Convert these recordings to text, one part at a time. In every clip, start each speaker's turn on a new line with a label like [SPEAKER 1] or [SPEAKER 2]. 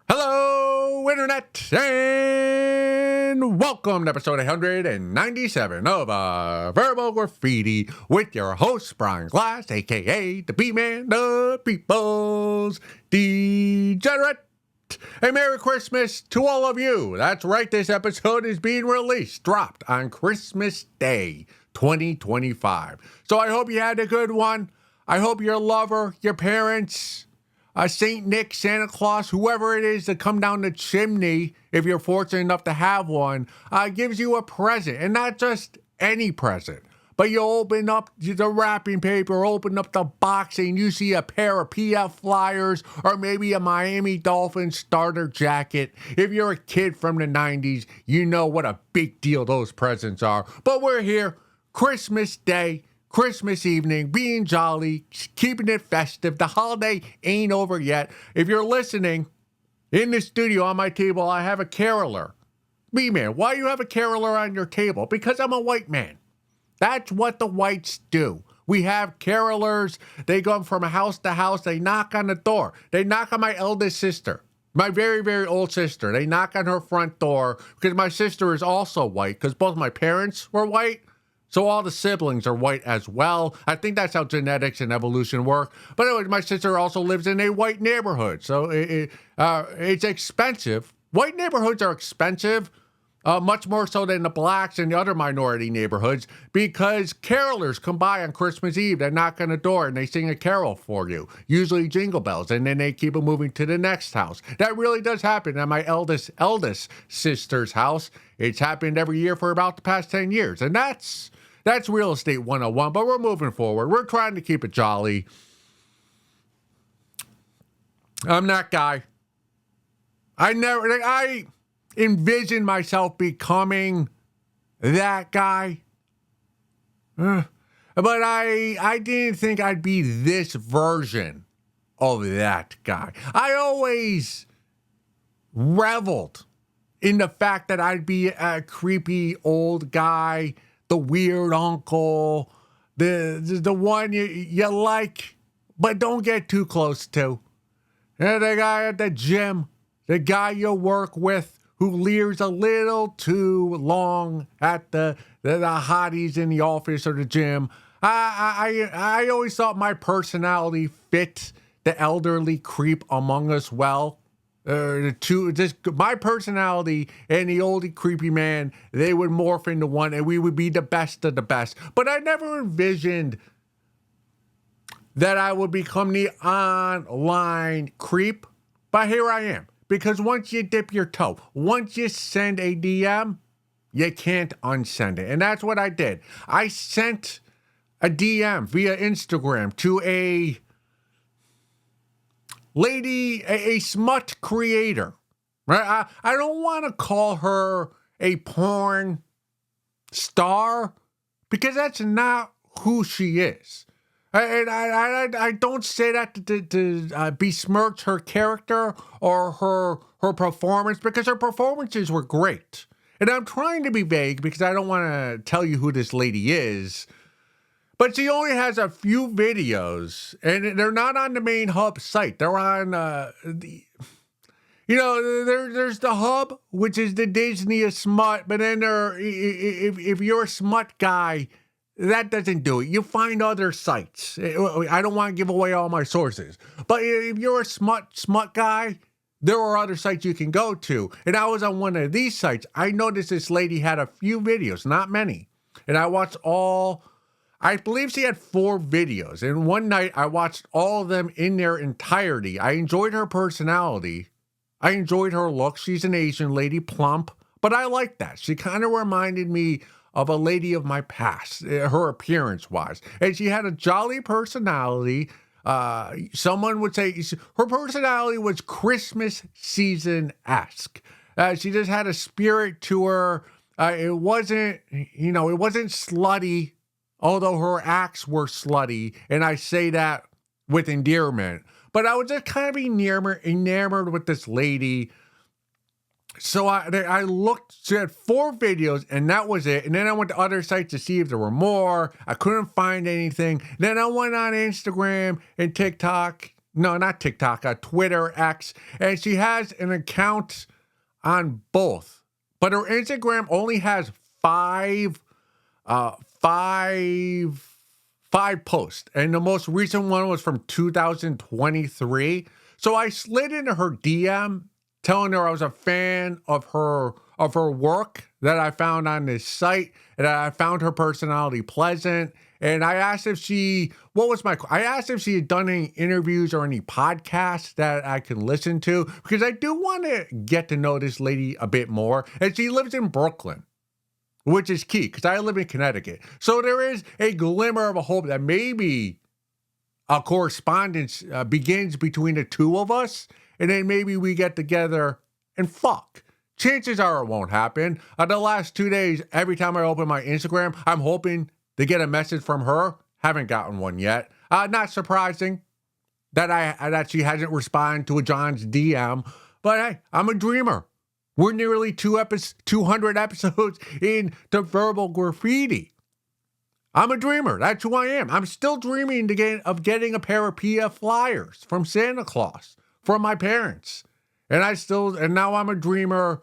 [SPEAKER 1] Hello, Internet, and welcome to episode 197 of Verbal Graffiti with your host, Brian Glass, aka the B-Man, the People's Degenerate. A Merry Christmas to all of you. That's right, this episode is being dropped on Christmas Day 2025. So I hope you had a good one. I hope your lover, your parents, St. Nick, Santa Claus, whoever it is that come down the chimney, if you're fortunate enough to have one, gives you a present. And not just any present, but you open up the wrapping paper, open up the box, and you see a pair of PF Flyers or maybe a Miami Dolphins starter jacket. If you're a kid from the 90s, you know what a big deal those presents are. But we're here, Christmas Day, Christmas evening, being jolly, keeping it festive. The holiday ain't over yet. If you're listening, in the studio on my table, I have a caroler. B-Man, why you have a caroler on your table? Because I'm a white man. That's what the whites do. We have carolers. They go from house to house. They knock on the door. They knock on my eldest sister, my very, very old sister. They knock on her front door because my sister is also white because both my parents were white. So all the siblings are white as well. I think that's how genetics and evolution work. But anyway, my sister also lives in a white neighborhood. So it's expensive. White neighborhoods are expensive, much more so than the blacks and the other minority neighborhoods, because carolers come by on Christmas Eve. They knock on the door and they sing a carol for you, usually Jingle Bells, and then they keep it moving to the next house. That really does happen at my eldest sister's house. It's happened every year for about the past 10 years. And that's real estate 101, but we're moving forward. We're trying to keep it jolly. I'm that guy. I envision myself becoming that guy. But I didn't think I'd be this version of that guy. I always reveled in the fact that I'd be a creepy old guy, the weird uncle, the one you like, but don't get too close to. The guy at the gym, the guy you work with who leers a little too long at the hotties in the office or the gym. I always thought my personality fit the elderly creep among us well. My personality and the oldie creepy man, they would morph into one and we would be the best of the best. But I never envisioned that I would become the online creep. But here I am. Because once you dip your toe, once you send a DM, you can't unsend it. And that's what I did. I sent a DM via Instagram to a lady, a smut creator, right? I don't want to call her a porn star because that's not who she is. And I don't say that to besmirch her character or her performance, because her performances were great. And I'm trying to be vague because I don't want to tell you who this lady is. But she only has a few videos, and they're not on the main hub site. They're on there's the hub, which is the Disney of smut. But then if you're a smut guy, that doesn't do it. You find other sites. I don't want to give away all my sources, but if you're a smut guy, there are other sites you can go to. And I was on one of these sites. I noticed this lady had a few videos, not many, and I watched all. I believe she had 4 videos, and one night I watched all of them in their entirety. I enjoyed her personality. I enjoyed her look. She's an Asian lady, plump, but I like that. She kind of reminded me of a lady of my past, her appearance-wise. And she had a jolly personality. Someone would say her personality was Christmas season-esque. She just had a spirit to her. It wasn't slutty, although her acts were slutty, and I say that with endearment. But I was just kind of enamored with this lady. So I looked, she had 4 videos, and that was it. And then I went to other sites to see if there were more. I couldn't find anything. Then I went on Instagram and TikTok no, not TikTok, Twitter, X, and she has an account on both. But her Instagram only has five posts, and the most recent one was from 2023. So I slid into her DM, telling her I was a fan of her work that I found on this site, and that I found her personality pleasant. And I asked if she had done any interviews or any podcasts that I can listen to, because I do want to get to know this lady a bit more. And she lives in Brooklyn, which is key because I live in Connecticut. So there is a glimmer of a hope that maybe a correspondence begins between the two of us, and then maybe we get together and fuck. Chances are it won't happen. The last 2 days, every time I open my Instagram, I'm hoping to get a message from her. Haven't gotten one yet. Not surprising that she hasn't responded to a John's DM, but hey, I'm a dreamer. We're nearly 200 episodes into verbal graffiti. I'm a dreamer. That's who I am. I'm still dreaming of getting a pair of PF flyers from Santa Claus from my parents. And now I'm a dreamer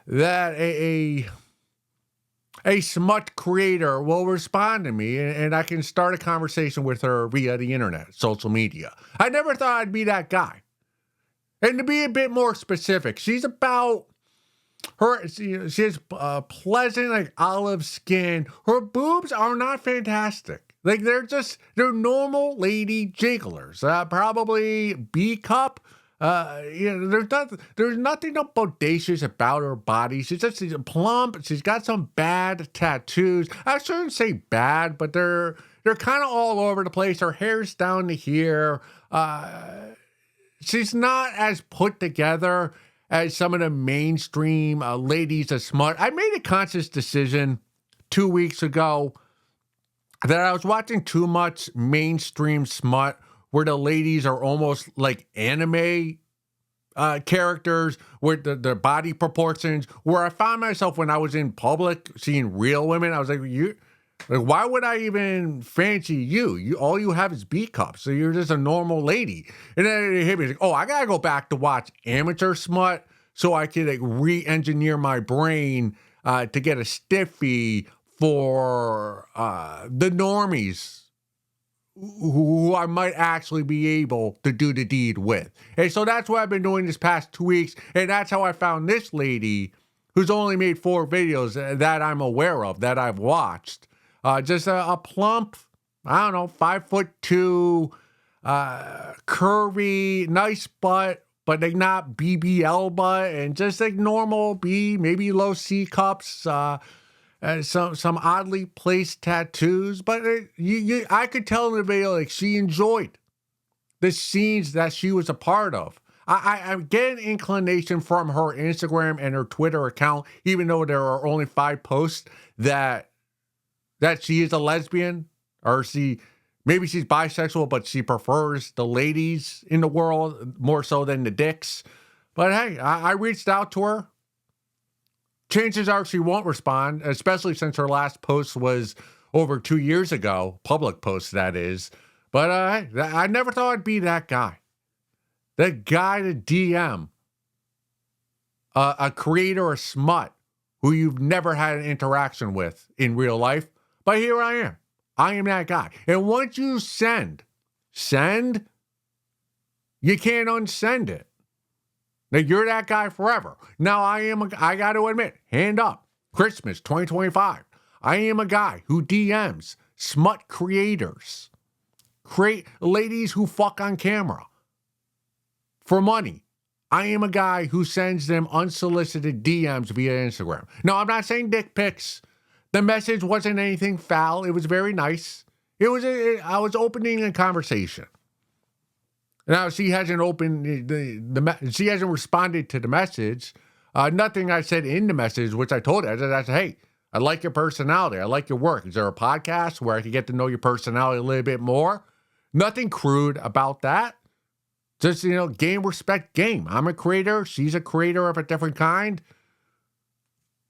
[SPEAKER 1] that a smut creator will respond to me and I can start a conversation with her via the internet, social media. I never thought I'd be that guy. And to be a bit more specific, she has pleasant, like, olive skin. Her boobs are not fantastic. Like, they're normal lady jigglers. Probably B cup. There's nothing bodacious about her body. She's plump. She's got some bad tattoos. I shouldn't say bad, but they're kind of all over the place. Her hair's down to here. She's not as put together as some of the mainstream ladies of smut. I made a conscious decision 2 weeks ago that I was watching too much mainstream smut where the ladies are almost like anime characters with the body proportions, where I found myself when I was in public seeing real women. I was like, why would I even fancy you? All you have is B cups, so you're just a normal lady. And then it hit me like, oh, I gotta go back to watch amateur smut so I can like re-engineer my brain to get a stiffy for the normies who I might actually be able to do the deed with. And so that's what I've been doing this past 2 weeks, and that's how I found this lady who's only made 4 videos that I'm aware of, that I've watched. Just a plump, I don't know, 5'2", curvy, nice butt, but like not BBL butt, and just like normal B, maybe low C cups, some oddly placed tattoos. But I could tell in the video, like, she enjoyed the scenes that she was a part of. I get an inclination from her Instagram and her Twitter account, even though there are only 5 posts, that she is a lesbian, or maybe she's bisexual, but she prefers the ladies in the world more so than the dicks. But hey, I reached out to her. Chances are she won't respond, especially since her last post was over 2 years ago, public post that is. But I never thought I'd be that guy. That guy to DM a creator of smut who you've never had an interaction with in real life. But here I am. I am that guy. And once you send, you can't unsend it. Now, you're that guy forever. Now, I got to admit, hand up, Christmas 2025, I am a guy who DMs smut creators, ladies who fuck on camera for money. I am a guy who sends them unsolicited DMs via Instagram. No, I'm not saying dick pics. The message wasn't anything foul. It was very nice. I was opening a conversation. Now, she hasn't she hasn't responded to the message. Nothing I said in the message, which I told her. I said, hey, I like your personality. I like your work. Is there a podcast where I can get to know your personality a little bit more? Nothing crude about that. Just, game, respect, game. I'm a creator. She's a creator of a different kind.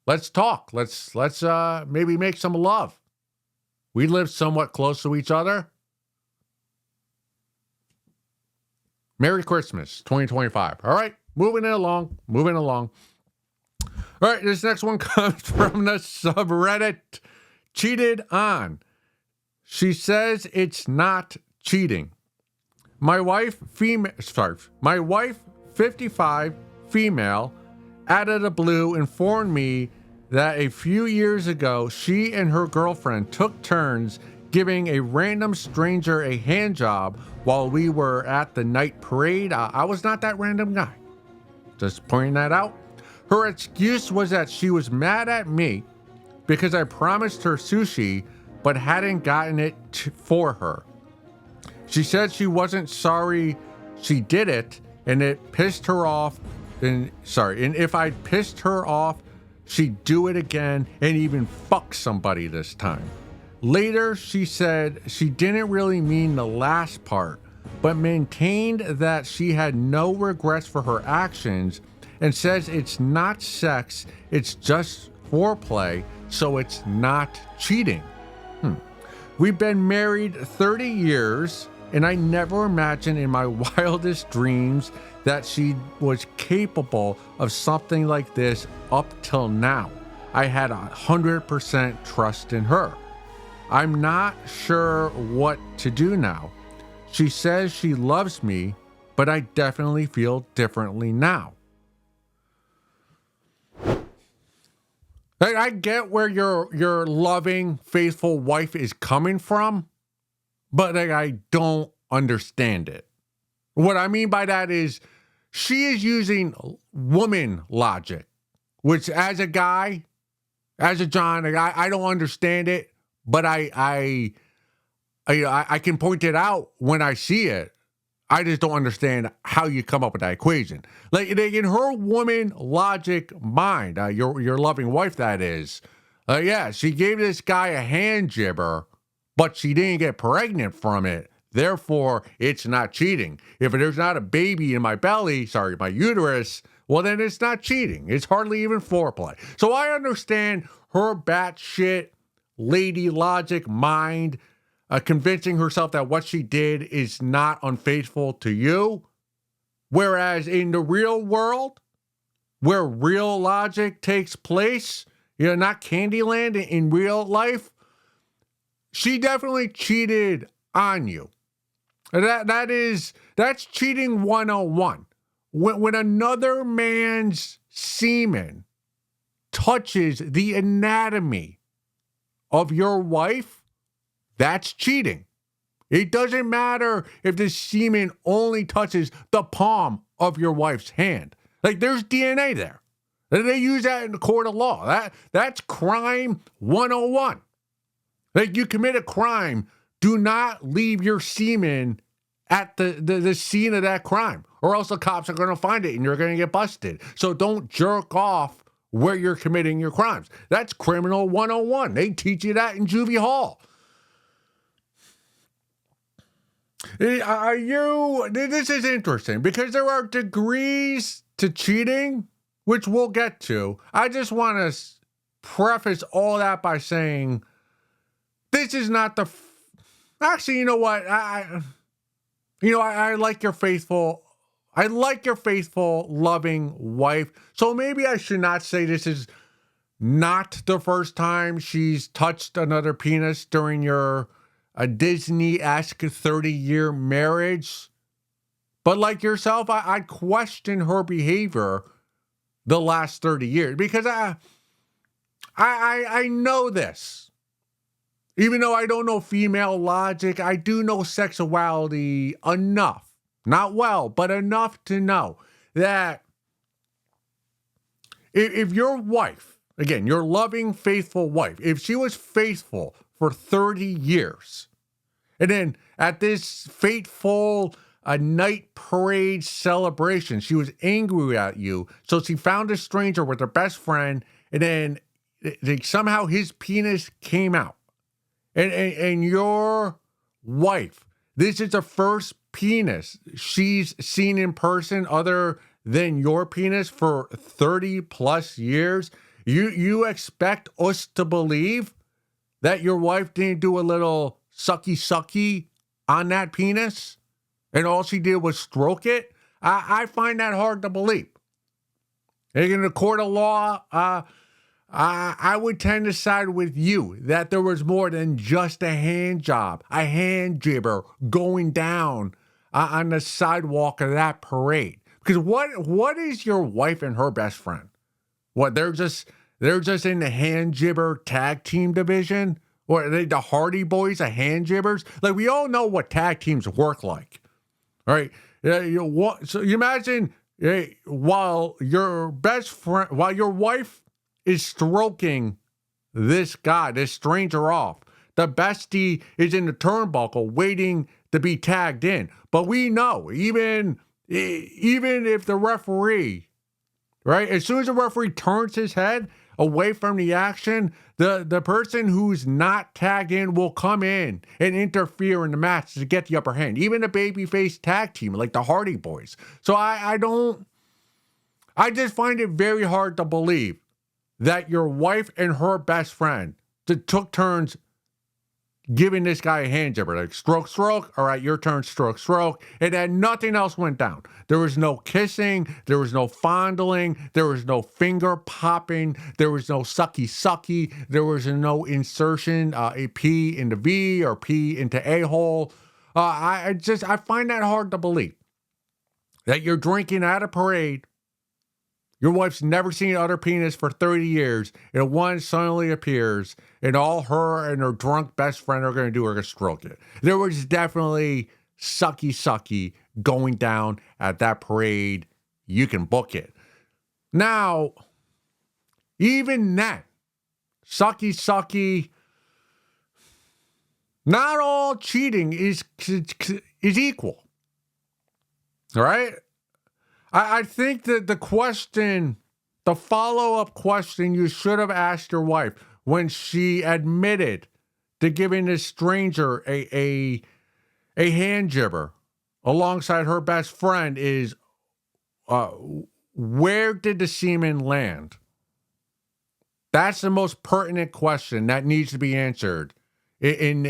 [SPEAKER 1] Let's talk. Let's maybe make some love. We live somewhat close to each other. Merry Christmas 2025. All right, moving along. All right, this next one comes from the subreddit Cheated On. She says it's not cheating. My wife, 55, female, out of the blue informed me that a few years ago, she and her girlfriend took turns giving a random stranger a hand job while we were at the night parade. I was not that random guy. Just pointing that out. Her excuse was that she was mad at me because I promised her sushi but hadn't gotten it for her. She said she wasn't sorry she did it and it pissed her off. And if I pissed her off, she'd do it again and even fuck somebody this time. Later, she said she didn't really mean the last part, but maintained that she had no regrets for her actions and says it's not sex, it's just foreplay, so it's not cheating. We've been married 30 years, and I never imagined in my wildest dreams that she was capable of something like this up till now. I had 100% trust in her. I'm not sure what to do now. She says she loves me, but I definitely feel differently now. I get where your loving, faithful wife is coming from, but I don't understand it. What I mean by that is she is using woman logic, which as a guy, as a John, I don't understand it, but I can point it out when I see it. I just don't understand how you come up with that equation. Like in her woman logic mind, your loving wife, that is. Yeah, she gave this guy a hand jibber, but she didn't get pregnant from it. Therefore, it's not cheating. If there's not a baby in my belly, my uterus, well, then it's not cheating. It's hardly even foreplay. So I understand her batshit lady logic mind convincing herself that what she did is not unfaithful to you. Whereas in the real world, where real logic takes place, not Candyland, in real life, she definitely cheated on you. That's cheating 101. When another man's semen touches the anatomy of your wife, that's cheating. It doesn't matter if the semen only touches the palm of your wife's hand. Like, there's DNA there. They use that in the court of law. That's crime 101. Like, you commit a crime, do not leave your semen at the scene of that crime, or else the cops are going to find it and you're going to get busted. So don't jerk off where you're committing your crimes. That's criminal 101. They teach you that in juvie hall. This is interesting because there are degrees to cheating, which we'll get to. I just want to preface all that by saying this is not the... Actually, you know what? I like your faithful... I like your faithful, loving wife. So maybe I should not say this is not the first time she's touched another penis during your Disney-esque 30-year marriage. But like yourself, I question her behavior the last 30 years because I know this. Even though I don't know female logic, I do know sexuality enough. Not well, but enough to know that if your wife, again, your loving, faithful wife, if she was faithful for 30 years, and then at this fateful night parade celebration, she was angry at you, so she found a stranger with her best friend, and then somehow his penis came out. And your wife, this is the first penis she's seen in person other than your penis for 30 plus years. You expect us to believe that your wife didn't do a little sucky on that penis? and all she did was stroke it, I find that hard to believe. In the court of law, I would tend to side with you that there was more than just a hand job, a hand jibber going down on the sidewalk of that parade. Because what is your wife and her best friend? What, they're just in the hand jibber tag team division? Or are they the Hardy Boys of hand jibbers? Like, we all know what tag teams work like, right? So you imagine while your wife is stroking this guy, this stranger off, the bestie is in the turnbuckle waiting to be tagged in. But we know, even if the referee, right, as soon as the referee turns his head away from the action, the person who's not tagged in will come in and interfere in the match to get the upper hand. Even a babyface tag team like the Hardy Boys. So I just find it very hard to believe that your wife and her best friend took turns giving this guy a hand jibber, like stroke, stroke, all right, your turn, stroke, stroke, and then nothing else went down. There was no kissing, there was no fondling, there was no finger popping, there was no sucky sucky, there was no insertion, a P into V or P into a-hole. I find that hard to believe. That you're drinking at a parade, your wife's never seen other penis for 30 years, and one suddenly appears, and all her and her drunk best friend are going to do are going to stroke it. There was definitely sucky going down at that parade. You can book it. Now, even then, sucky, not all cheating is equal. All right? I think that the follow-up question you should have asked your wife when she admitted to giving this stranger a hand jibber alongside her best friend is, where did the semen land? That's the most pertinent question that needs to be answered in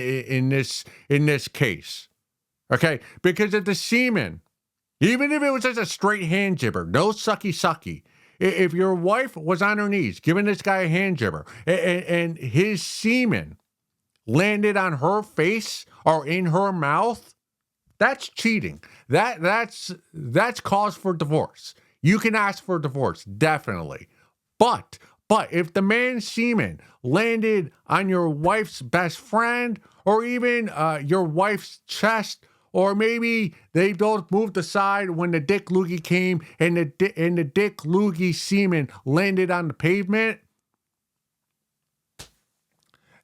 [SPEAKER 1] this case. Okay? Because if the semen, even if it was just a straight hand jibber, no sucky, if your wife was on her knees giving this guy a hand jibber and his semen landed on her face or in her mouth, that's cheating. That's cause for divorce. You can ask for divorce, definitely. But if the man's semen landed on your wife's best friend or even your wife's chest, or maybe they both moved aside when the Dick Loogie came and the Dick Loogie semen landed on the pavement,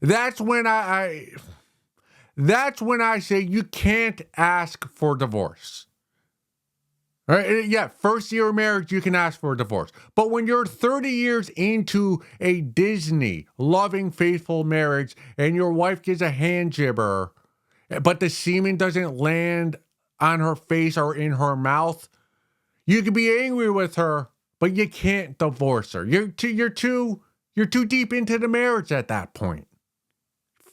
[SPEAKER 1] that's when I say you can't ask for divorce. All right? Yeah, first year of marriage, you can ask for a divorce. But when you're 30 years into a Disney loving, faithful marriage and your wife gives a hand jibber, but the semen doesn't land on her face or in her mouth, you can be angry with her, but you can't divorce her. You're too deep into the marriage at that point.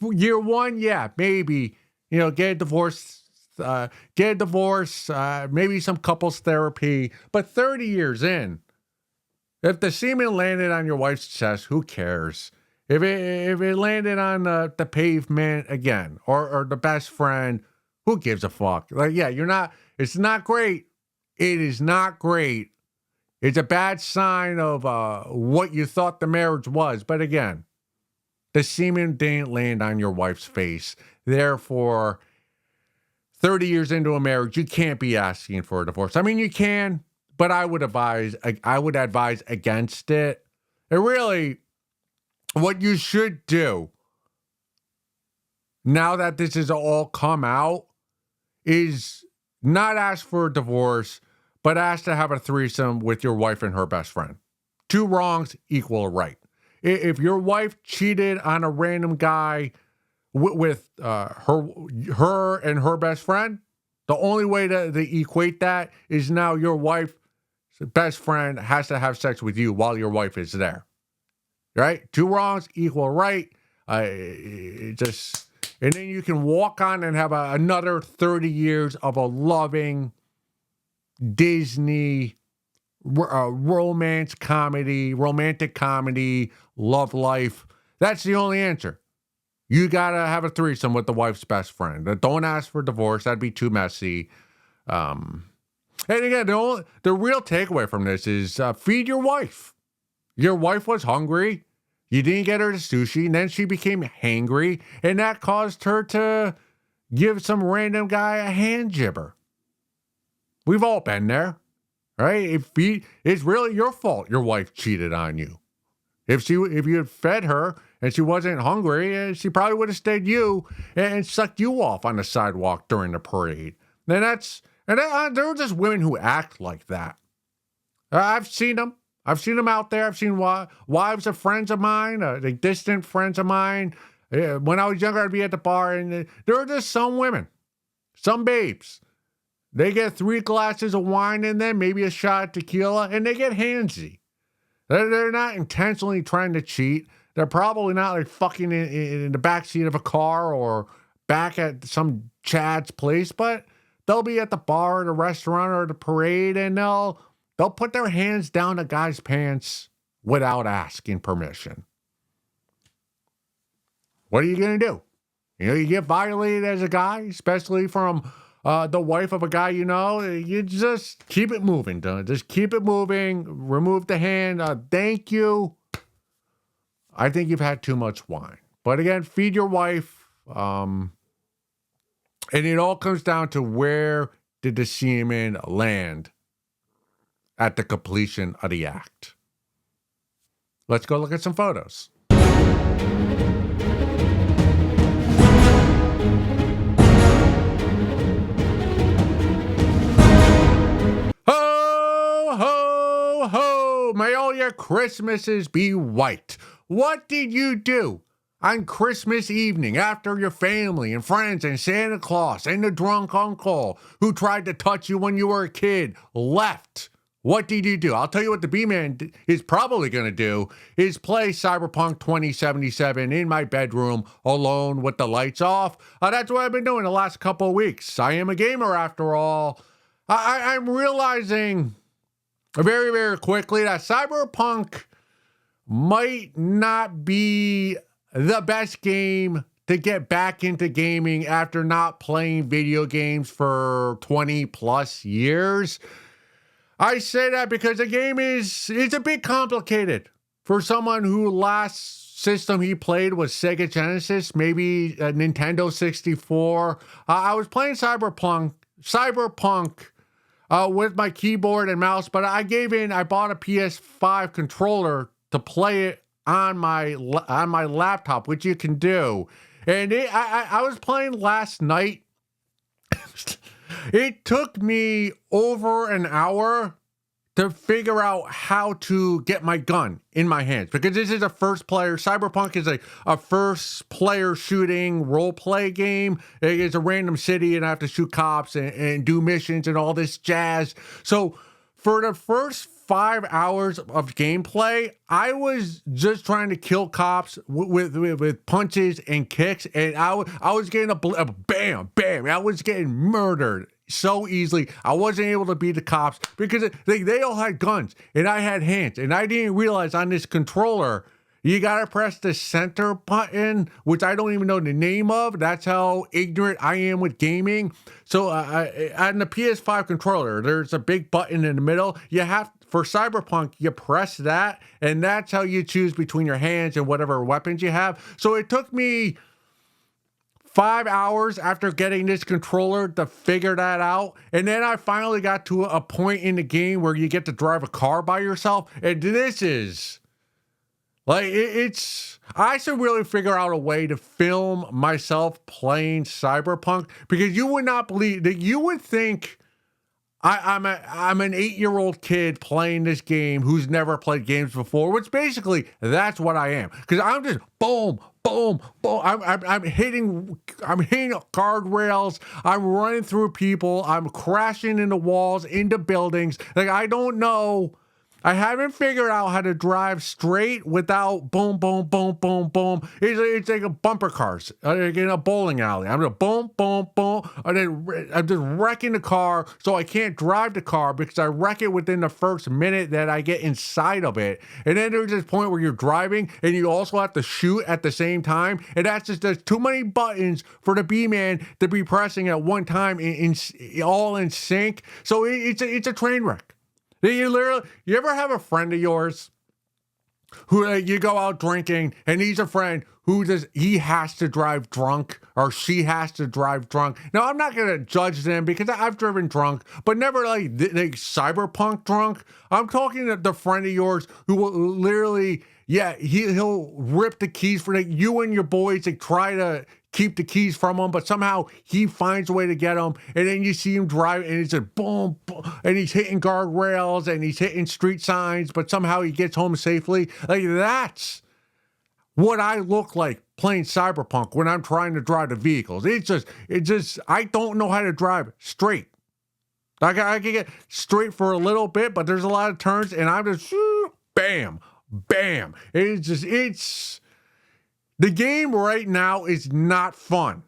[SPEAKER 1] Year one, yeah, maybe, get a divorce, maybe some couples therapy, but 30 years in, if the semen landed on your wife's chest, who cares? If it landed on the pavement again, or the best friend, who gives a fuck? Like, yeah, it's not great. It is not great. It's a bad sign of what you thought the marriage was. But again, the semen didn't land on your wife's face. Therefore, 30 years into a marriage, you can't be asking for a divorce. I mean, you can, but I would advise against it. And really, what you should do, now that this has all come out, is not ask for a divorce, but ask to have a threesome with your wife and her best friend. 2 wrongs equal a right. If your wife cheated on a random guy with her and her best friend, the only way to equate that is now your wife's best friend has to have sex with you while your wife is there. Right? 2 wrongs equal right. It And then you can walk on and have another 30 years of a loving Disney romantic comedy, love life. That's the only answer. You got to have a threesome with the wife's best friend. Don't ask for divorce. That'd be too messy. And again, the real takeaway from this is feed your wife. Your wife was hungry. You didn't get her to sushi, and then she became hangry, and that caused her to give some random guy a hand jibber. We've all been there, right? It's really your fault your wife cheated on you. If you had fed her and she wasn't hungry, she probably would have stayed you and sucked you off on the sidewalk during the parade. There are just women who act like that. I've seen them. I've seen them out there. I've seen wives of friends of mine, like distant friends of mine. When I was younger, I'd be at the bar, and there are just some women, some babes. They get 3 glasses of wine in them, maybe a shot of tequila, and they get handsy. They're not intentionally trying to cheat. They're probably not like fucking in the backseat of a car or back at some Chad's place, but they'll be at the bar or the restaurant or the parade, and they'll put their hands down a guy's pants without asking permission. What are you going to do? You get violated as a guy, especially from the wife of a guy you know. You just keep it moving, Dylan. Just keep it moving. Remove the hand. Thank you. I think you've had too much wine. But again, feed your wife. And it all comes down to where did the semen land at the completion of the act. Let's go look at some photos. Ho, ho, ho! May all your Christmases be white. What did you do on Christmas evening after your family and friends and Santa Claus and the drunk uncle who tried to touch you when you were a kid left? What did you do? I'll tell you what the B-Man is probably going to do is play Cyberpunk 2077 in my bedroom alone with the lights off. That's what I've been doing the last couple of weeks. I am a gamer after all. I'm realizing very, very quickly that Cyberpunk might not be the best game to get back into gaming after not playing video games for 20 plus years. I say that because the game is a bit complicated for someone who last system he played was Sega Genesis, maybe a Nintendo 64. I was playing Cyberpunk with my keyboard and mouse, but I bought a PS5 controller to play it on my laptop, which you can do. And I was playing last night. It took me over an hour to figure out how to get my gun in my hands, because this is a first player. Cyberpunk is a first player shooting role play game. It's a random city and I have to shoot cops and do missions and all this jazz. So for the first 5 hours of gameplay, I was just trying to kill cops with punches and kicks, and I was getting a bam, bam. I was getting murdered so easily. I wasn't able to beat the cops because they all had guns and I had hands, and I didn't realize on this controller you gotta press the center button, which I don't even know the name of. That's how ignorant I am with gaming. So on the PS5 controller, there's a big button in the middle. For Cyberpunk, you press that, and that's how you choose between your hands and whatever weapons you have. So it took me 5 hours after getting this controller to figure that out. And then I finally got to a point in the game where you get to drive a car by yourself. And this is I should really figure out a way to film myself playing Cyberpunk, because you would not believe that. You would think I'm an 8-year-old kid playing this game who's never played games before, which basically that's what I am. Because I'm just boom, boom, boom. I'm hitting guardrails. I'm running through people. I'm crashing into walls, into buildings. Like, I don't know I haven't figured out how to drive straight without boom, boom, boom, boom, boom. It's like a bumper cars, like in a bowling alley. I'm just boom, boom, boom. And then I'm just wrecking the car, so I can't drive the car because I wreck it within the first minute that I get inside of it. And then there's this point where you're driving and you also have to shoot at the same time. And that's just, there's too many buttons for the B-man to be pressing at one time all in sync. So it's a train wreck. You ever have a friend of yours who you go out drinking and he's a friend who he has to drive drunk or she has to drive drunk? Now, I'm not going to judge them because I've driven drunk, but never like cyberpunk drunk. I'm talking to the friend of yours who will literally, he'll rip the keys for you and your boys to try to keep the keys from him, but somehow he finds a way to get them, and then you see him drive, and it's a boom, boom, and he's hitting guardrails, and he's hitting street signs, but somehow he gets home safely. Like, that's what I look like playing Cyberpunk when I'm trying to drive the vehicles. I don't know how to drive straight. Like, I can get straight for a little bit, but there's a lot of turns, and I'm just, bam, bam. The game right now is not fun.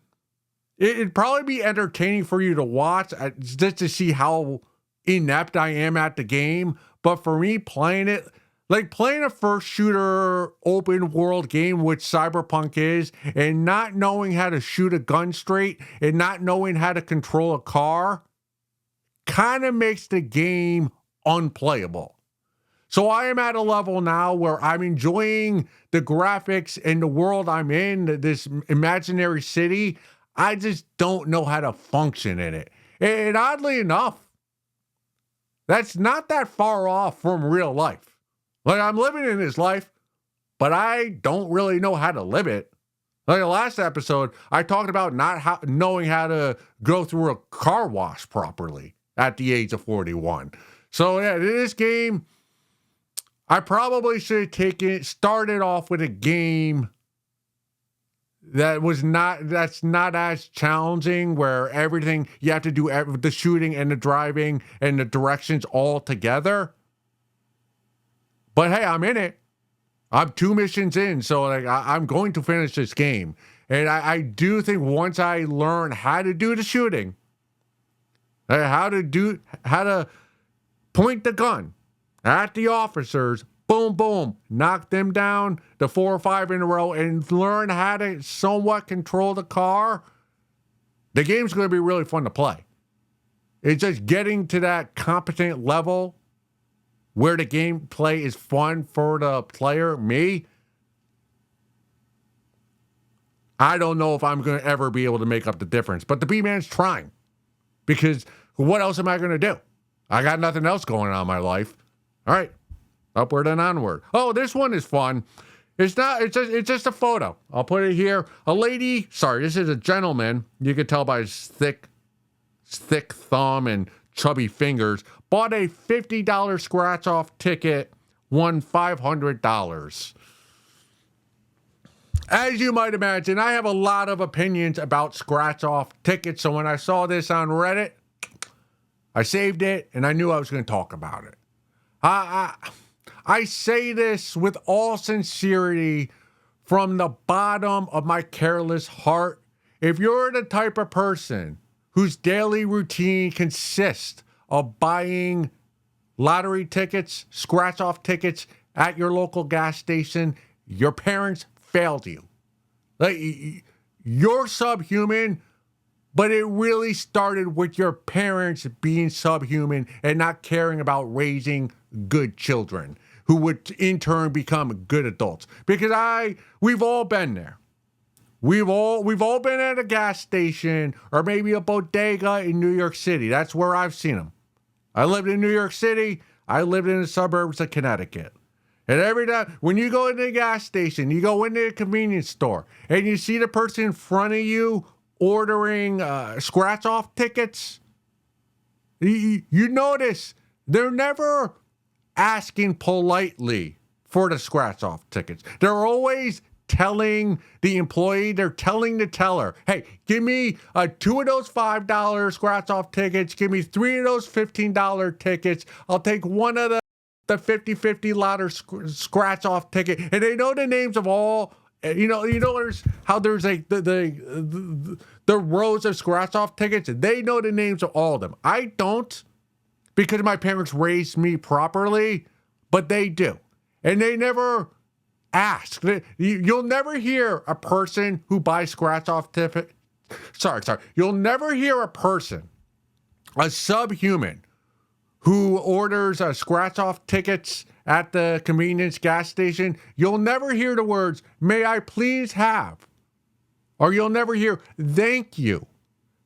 [SPEAKER 1] It'd probably be entertaining for you to watch just to see how inept I am at the game. But for me, playing it, like playing a first shooter open world game, which Cyberpunk is, and not knowing how to shoot a gun straight and not knowing how to control a car, kind of makes the game unplayable. So I am at a level now where I'm enjoying the graphics and the world I'm in, this imaginary city. I just don't know how to function in it. And oddly enough, that's not that far off from real life. Like, I'm living in this life, but I don't really know how to live it. Like the last episode, I talked about not knowing how to go through a car wash properly at the age of 41. So yeah, this game, I probably should have started off with a game that's not as challenging, where everything, you have to do the shooting and the driving and the directions all together. But hey, I'm in it. I'm 2 missions in, so like I'm going to finish this game. And I do think once I learn how to do the shooting, how to point the gun at the officers, boom, boom, knock them down, the 4 or 5 in a row, and learn how to somewhat control the car, the game's going to be really fun to play. It's just getting to that competent level where the gameplay is fun for the player, me. I don't know if I'm going to ever be able to make up the difference, but the B-Man's trying, because what else am I going to do? I got nothing else going on in my life. All right, upward and onward. Oh, this one is fun. It's just a photo. I'll put it here. This is a gentleman. You can tell by his thick thumb and chubby fingers. Bought a $50 scratch-off ticket, won $500. As you might imagine, I have a lot of opinions about scratch-off tickets, so when I saw this on Reddit, I saved it, and I knew I was going to talk about it. I say this with all sincerity from the bottom of my careless heart. If you're the type of person whose daily routine consists of buying lottery tickets, scratch-off tickets at your local gas station, your parents failed you. Like, you're subhuman, but it really started with your parents being subhuman and not caring about raising good children who would in turn become good adults. Because we've all been there. We've all been at a gas station or maybe a bodega in New York City. That's where I've seen them. I lived in New York City. I lived in the suburbs of Connecticut. And every time, when you go into the gas station, you go into a convenience store, and you see the person in front of you ordering scratch-off tickets, you notice they're never asking politely for the scratch-off tickets. They're always telling the employee, they're telling the teller, hey, give me 2 of those $5 scratch-off tickets, give me 3 of those $15 tickets, I'll take 1 of the the 50-50 lottery scratch off ticket, and they know the names of all. There's how there's like the rows of scratch off tickets. They know the names of all of them. I don't, because my parents raised me properly, but they do, and they never ask. You'll never hear a person who buys scratch off ticket. Sorry. You'll never hear a person, a subhuman, who orders scratch off tickets at the convenience gas station. You'll never hear the words, "May I please have?" Or you'll never hear, "Thank you."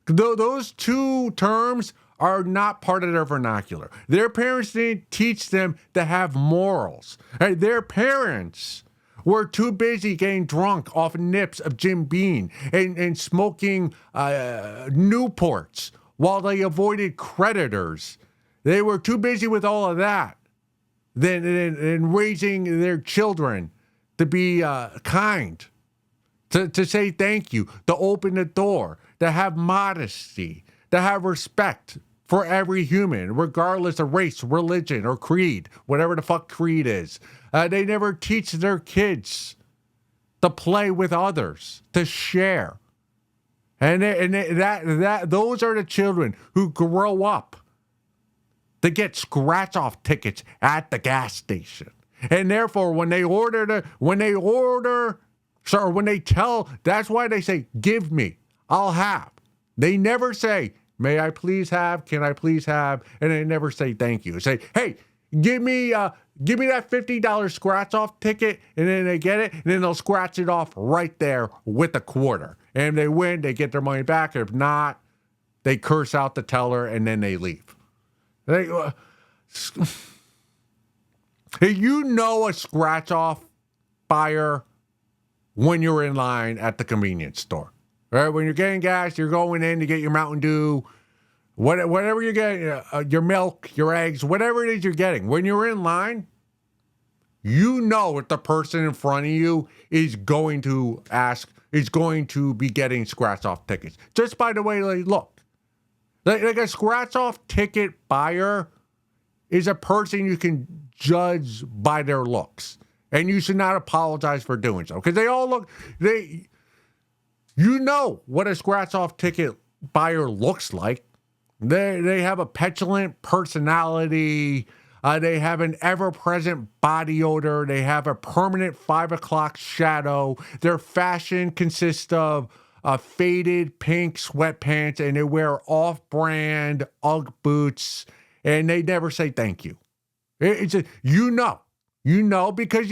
[SPEAKER 1] Those two terms are not part of their vernacular. Their parents didn't teach them to have morals. Their parents were too busy getting drunk off nips of Jim Beam and smoking Newports while they avoided creditors. They were too busy with all of that than raising their children to be kind, to say thank you, to open the door, to have modesty, to have respect for every human, regardless of race, religion, or creed, whatever the fuck creed is. They never teach their kids to play with others, to share. And those are the children who grow up to get scratch-off tickets at the gas station. And therefore, when they tell, that's why they say, "Give me, I'll have." They never say, "May I please have? Can I please have?" And they never say thank you. They say, "Hey, give me that $50 scratch-off ticket," and then they get it, and then they'll scratch it off right there with a quarter. And if they win, they get their money back. If not, they curse out the teller, and then they leave. A scratch-off buyer when you're in line at the convenience store. Right? When you're getting gas, you're going in to get your Mountain Dew, whatever you're getting, your milk, your eggs, whatever it is you're getting. When you're in line, you know if the person in front of you is going to be getting scratch-off tickets. Just by the way they look. Like a scratch-off ticket buyer is a person you can judge by their looks. And you should not apologize for doing so. Because they all look, you know what a scratch-off ticket buyer looks like. They have a petulant personality. They have an ever-present body odor. They have a permanent 5 o'clock shadow. Their fashion consists of faded pink sweatpants, and they wear off-brand Ugg boots, and they never say thank you. You know because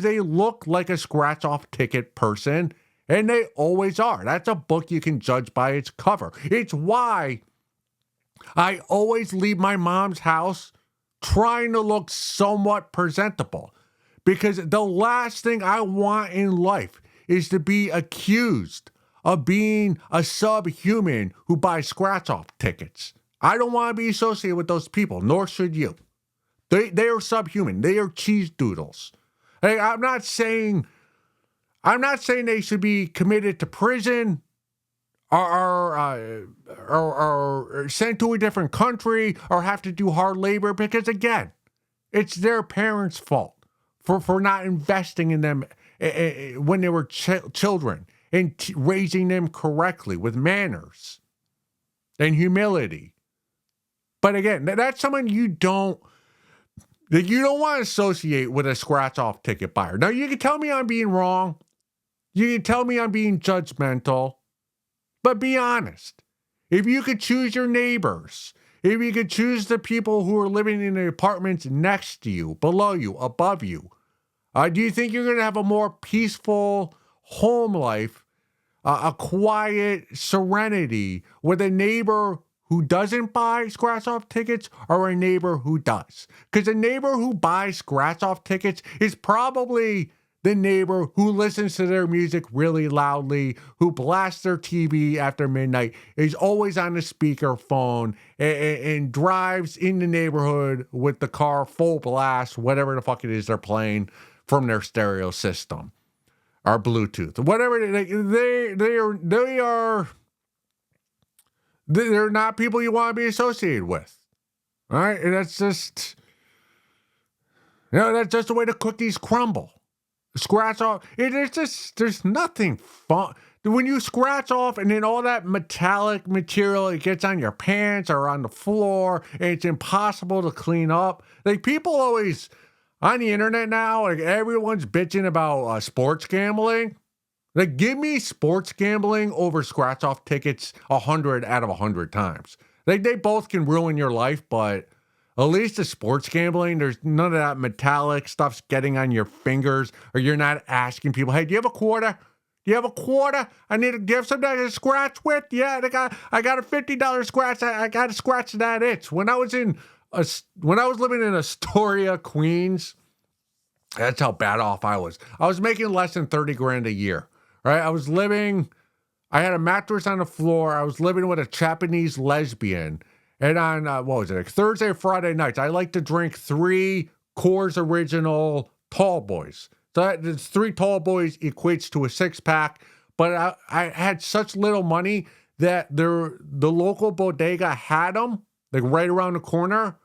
[SPEAKER 1] they look like a scratch-off ticket person, and they always are. That's a book you can judge by its cover. It's why I always leave my mom's house trying to look somewhat presentable, because the last thing I want in life is to be accused of being a subhuman who buys scratch-off tickets. I don't want to be associated with those people, nor should you. They are subhuman. They are cheese doodles. Hey, I'm not saying they should be committed to prison or sent to a different country or have to do hard labor, because again, it's their parents' fault for not investing in them when they were children and raising them correctly with manners and humility. But again, that's someone you don't want to associate with a scratch-off ticket buyer. Now, you can tell me I'm being wrong. You can tell me I'm being judgmental. But be honest. If you could choose your neighbors, if you could choose the people who are living in the apartments next to you, below you, above you, do you think you're going to have a more peaceful home life, a quiet serenity with a neighbor who doesn't buy scratch-off tickets or a neighbor who does? Because a neighbor who buys scratch-off tickets is probably the neighbor who listens to their music really loudly, who blasts their TV after midnight, is always on the speaker phone, and drives in the neighborhood with the car full blast, whatever the fuck it is they're playing from their stereo system or Bluetooth, whatever. They're not people you want to be associated with. All right, and that's just, That's just the way the cookies crumble. Scratch off. There's nothing fun. When you scratch off and then all that metallic material, it gets on your pants or on the floor, and it's impossible to clean up. Like, people always, on the internet now, like, everyone's bitching about sports gambling. Like, give me sports gambling over scratch off tickets 100 out of 100 times. Like, they both can ruin your life, but at least the sports gambling, there's none of that metallic stuff's getting on your fingers, or you're not asking people, hey, do you have a quarter? Do you have a quarter? I need to give something to scratch with. Yeah, I got a $50 scratch. I got to scratch that itch. When I was living in Astoria, Queens, that's how bad off I was. I was making less than 30 grand a year. Right? I had a mattress on the floor. I was living with a Japanese lesbian. And on, like Thursday or Friday nights, I like to drink 3 Coors Original Tall Boys. So that's 3 Tall Boys equates to a 6-pack. But I had such little money that the local bodega had them, like right around the corner.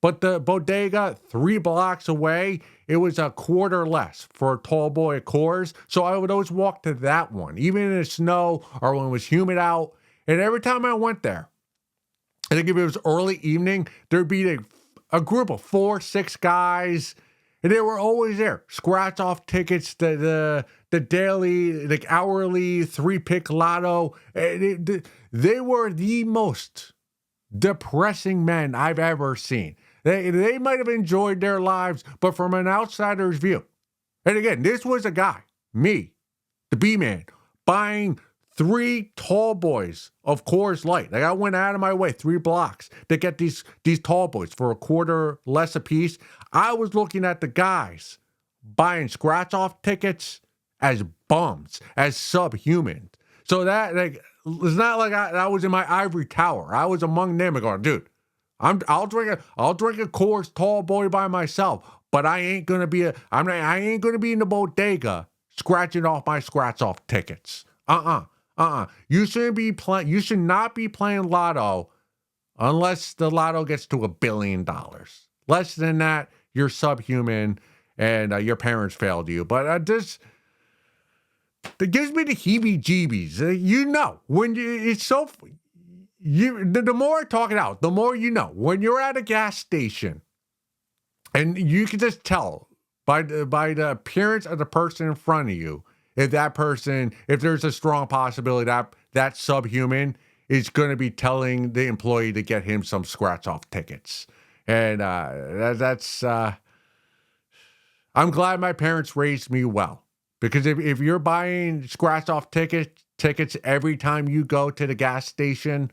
[SPEAKER 1] But the bodega 3 blocks away, it was a quarter less for a tall boy at Coors. So I would always walk to that one, even in the snow or when it was humid out. And every time I went there, I think if it was early evening, there'd be a group of 4, 6 guys, and they were always there. Scratch off tickets, the daily, like hourly 3-pick lotto. They were the most depressing men I've ever seen. They might have enjoyed their lives, but from an outsider's view. And again, this was a guy, me, the B-man, buying 3 tall boys of Coors Light. Like, I went out of my way 3 blocks to get these tall boys for a quarter less a piece. I was looking at the guys buying scratch-off tickets as bums, as subhumans. So that, like, it's not like I was in my ivory tower. I was among them and going, dude, I'll drink a Coors tall boy by myself, but I ain't gonna be in the bodega scratching off my scratch off tickets. You should not be playing lotto unless the lotto gets to $1 billion. Less than that, you're subhuman and your parents failed you. But this that gives me the heebie-jeebies. The more I talk it out, the more you know. When you're at a gas station, and you can just tell by the appearance of the person in front of you, if there's a strong possibility that subhuman is going to be telling the employee to get him some scratch-off tickets. And I'm glad my parents raised me well. Because if you're buying scratch-off tickets every time you go to the gas station,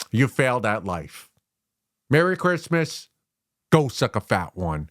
[SPEAKER 1] you failed at life. Merry Christmas. Go suck a fat one.